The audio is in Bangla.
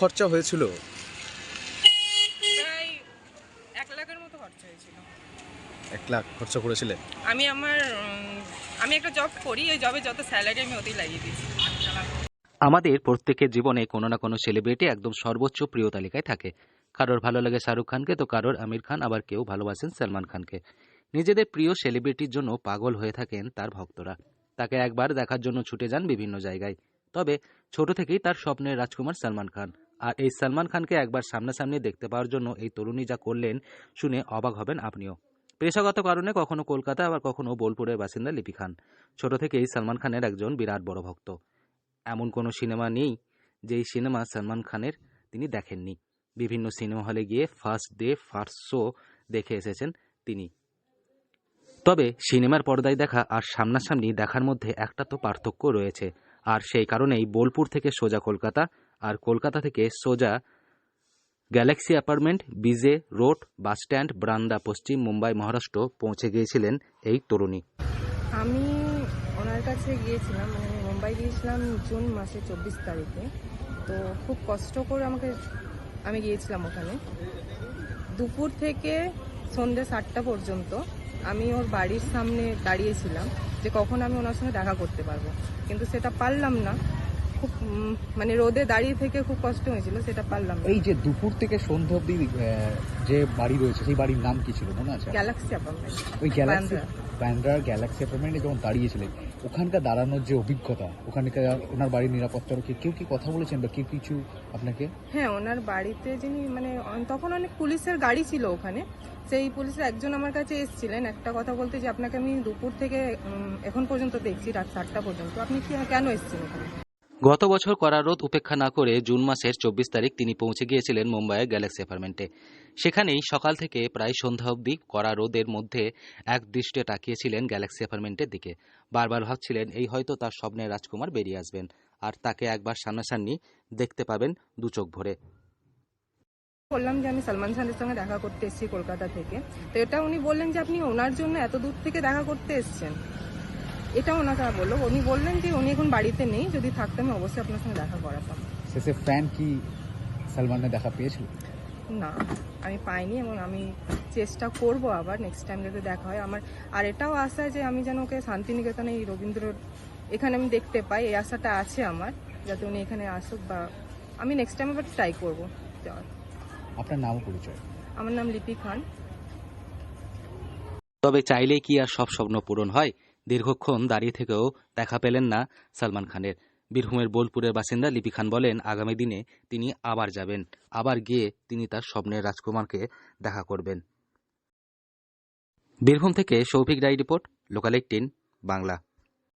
খরচা হয়েছিল? প্রায় 1,00,000-এর মতো খরচা হয়েছিল। 1 লাখ খরচা করেছিলেন? আমি একটা জব করি, ওই জবে যত স্যালারি আমি ওতেই লাগিয়ে দিয়েছি। আমাদের প্রত্যেকের জীবনে কোনো না কোনো সেলিব্রিটি একদম সর্বোচ্চ প্রিয় তালিকায় থাকে। কারোর ভালো লাগে শাহরুখ খানকে, তো কারোর আমির খান, আবার কেউ ভালোবাসেন সালমান খানকে। নিজেদের প্রিয় সেলিব্রিটির জন্য পাগল হয়ে থাকেন তার ভক্তরা। তাকে একবার দেখার জন্য ছুটে যান বিভিন্ন জায়গায়। তবে ছোট থেকেই তার স্বপ্নের রাজকুমার সালমান খান। আর এই সালমান খানকে একবার সামনাসামনি দেখতে পাওয়ার জন্য এই তরুণী যা করলেন শুনে অবাক হবেন আপনিও। পেশাগত কারণে কখনো কলকাতা, আবার কখনো বোলপুরের বাসিন্দা লিপি খান ছোট থেকেই সালমান খানের একজন বিরাট বড় ভক্ত। এমন কোনো সিনেমা নেই যেই সিনেমা সালমান খানের তিনি দেখেননি। বিভিন্ন সিনেমা হলে গিয়ে ফার্স্ট ডে ফার্স্ট শো দেখে এসেছেন তিনি। তবে সিনেমার পর্দায় দেখা আর সামনাসামনি দেখার মধ্যে একটা তো পার্থক্য রয়েছে। আর সেই কারণেই বোলপুর থেকে সোজা কলকাতা, আর কলকাতা থেকে সোজা গ্যালাক্সি অ্যাপার্টমেন্ট, বিজে রোড, বাসস্ট্যান্ড, ব্রান্দা, পশ্চিম মুম্বাই, মহারাষ্ট্র পৌঁছে গিয়েছিলেন এই তরুণী। আমি ওনার কাছে গিয়েছিলাম, মুম্বাই গিয়েছিলাম জুন মাসে 24 তারিখে। তো খুব কষ্ট করে আমি গিয়েছিলাম ওখানে। দুপুর থেকে সন্ধ্যে 7টা পর্যন্ত আমি ওর বাড়ির সামনে দাঁড়িয়েছিলাম যে কখন আমি ওনার সঙ্গে দেখা করতে পারবো, কিন্তু সেটা পারলাম না। খুব রোদে দাঁড়িয়ে থেকে খুব কষ্ট হয়েছিল, সেটা পারলাম না। এই যে দুপুর থেকে সন্ধ্যা অব্দি যে বাড়ি রয়েছে, সেই বাড়ির নাম কি ছিল মনে আছে? Galaxy apartment. ওই গ্যালাক্সি ব্যান্ড্রার গ্যালাক্সি অ্যাপার্টমেন্টে যখন দাঁড়িয়েছিলেন, ওখানকার দাঁড়ানোর যে অভিজ্ঞতা, ওখানকার ওনার বাড়ির নিরাপত্তারক্ষী কেউ কি কথা বলেছেন বা কেউ কিছু আপনাকে? হ্যাঁ, ওনার বাড়িতে যিনি তখন অনেক পুলিশের গাড়ি ছিল ওখানে। সেই পুলিশের একজন আমার কাছে এসেছিলেন একটা কথা বলতে, যে আপনাকে আমি দুপুর থেকে এখন পর্যন্ত দেখছি, রাত 7টা পর্যন্ত, আপনি কেন এসেছেন ওখানে? গত বছর কড়া রোদ উপেক্ষা না করে জুন মাসের 24 তারিখ তিনি পৌঁছে গিয়েছিলেন মুম্বাইয়ের গ্যালাক্সি অ্যাপার্টমেন্টে। সেখানেই সকাল থেকে প্রায় সন্ধ্যা অবধি কড়া রোদের মধ্যে এক দৃষ্টে তাকিয়েছিলেন গ্যালাক্সি অ্যাপার্টমেন্টের দিকে। বারবার ভাবছিলেন এই হয়তো তার স্বপ্নের রাজকুমার বেরিয়ে আসবেন, আর তাকে একবার সামনাসামনি দেখতে পাবেন দু চোখ ভরে। বললাম যে আমি সালমান খানের সঙ্গে দেখা করতে এসেছি কলকাতা থেকে। তো এটা উনি বললেন যে আপনি ওনার জন্য এত দূর থেকে দেখা করতে এসেছেন, এটা ওনাকে বললো। উনি বললেন যে উনি এখন বাড়িতে নেই, যদি থাকতাম আমি অবশ্যই আপনার সঙ্গে দেখা করাতাম। শেষে ফ্যান কি সালমানের দেখা পেয়েছিল? না, আমি পাইনি, এবং আমি চেষ্টা করব আবার নেক্সট টাইম যাতে দেখা হয় আমার। আর এটাও আশা যে আমি যেন ওকে শান্তিনিকেতনে, এই রবীন্দ্র এখানে আমি দেখতে পাই, এই আশাটা আছে আমার, যাতে উনি এখানে আসুক, বা আমি নেক্সট টাইম আবার ট্রাই করবো যাওয়ার। আপনার নাম ও পরিচয়? আমার নাম লিপি খান। তবে চাইলেই কি আর সব স্বপ্ন পূরণ হয়? দীর্ঘক্ষণ দাঁড়িয়ে থেকেও দেখা পেলেন না সালমান খানের। বীরভূমের বোলপুরের বাসিন্দা লিপি খান বলেন, আগামী দিনে তিনি আবার যাবেন, আবার গিয়ে তিনি তার স্বপ্নের রাজকুমারকে দেখা করবেন। বীরভূম থেকে সৌভিক রায় রিপোর্ট, লোকাল 18 বাংলা।